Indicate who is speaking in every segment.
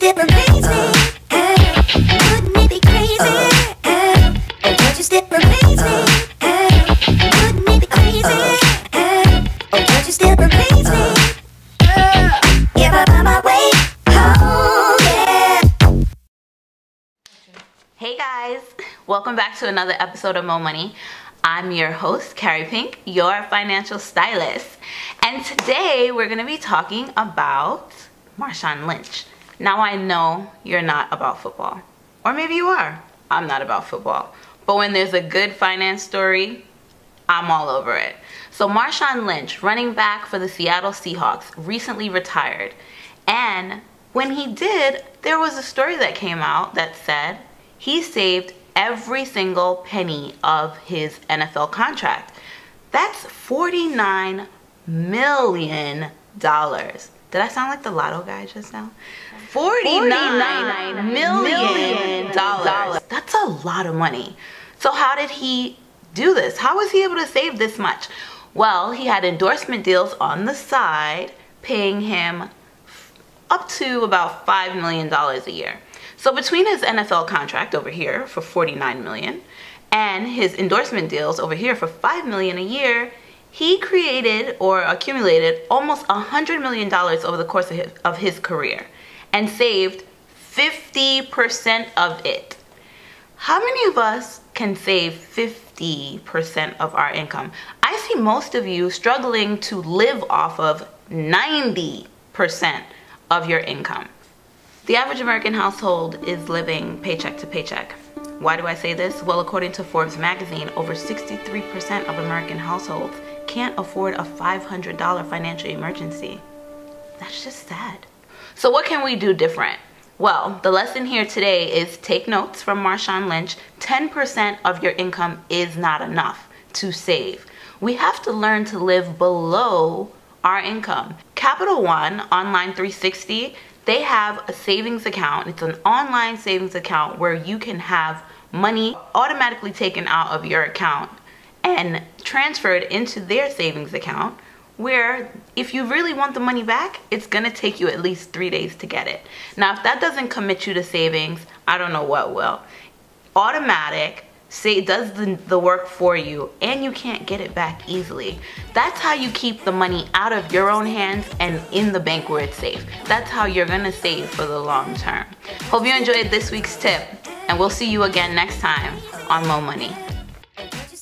Speaker 1: still amaze me? Wouldn't it be crazy? Oh, don't you still amaze me? Wouldn't it be crazy? Oh, don't you still amaze me? If I find my way home, yeah.
Speaker 2: Hey guys, welcome back to another episode of Mo Money. I'm your host, Carrie Pink, your financial stylist. And today we're going to be talking about Marshawn Lynch. Now I know you're not about football. Or maybe you are. I'm not about football. But when there's a good finance story, I'm all over it. So Marshawn Lynch, running back for the Seattle Seahawks, recently retired. And when he did, there was a story that came out that said he saved every single penny of his NFL contract. That's $49 million. Did I sound like the lotto guy just now? $49 million. That's a lot of money. So how did he do this? How was he able to save this much? Well, he had endorsement deals on the side paying him up to about $5 million a year. So between his NFL contract over here for $49 million and his endorsement deals over here for $5 million a year, he created or accumulated almost $100 million over the course of his career and saved 50% of it. How many of us can save 50% of our income? I see most of you struggling to live off of 90% of your income. The average American household is living paycheck to paycheck. Why do I say this? Well, according to Forbes magazine, over 63% of American households can't afford a $500 financial emergency. That's just sad. So what can we do different? Well, the lesson here today is take notes from Marshawn Lynch. 10% of your income is not enough to save. We have to learn to live below our income. Capital One Online 360, they have a savings account. It's an online savings account where you can have money automatically taken out of your account and transferred into their savings account, where if you really want the money back, it's gonna take you at least 3 days to get it. Now, if that doesn't commit you to savings, I don't know what will. Automatic does the work for you, and you can't get it back easily. That's how you keep the money out of your own hands and in the bank where it's safe. That's how you're gonna save for the long term. Hope you enjoyed this week's tip, and we'll see you again next time on Mo Money.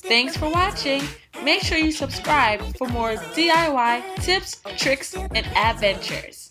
Speaker 3: Thanks for watching. Make sure you subscribe for more DIY tips, tricks, and adventures.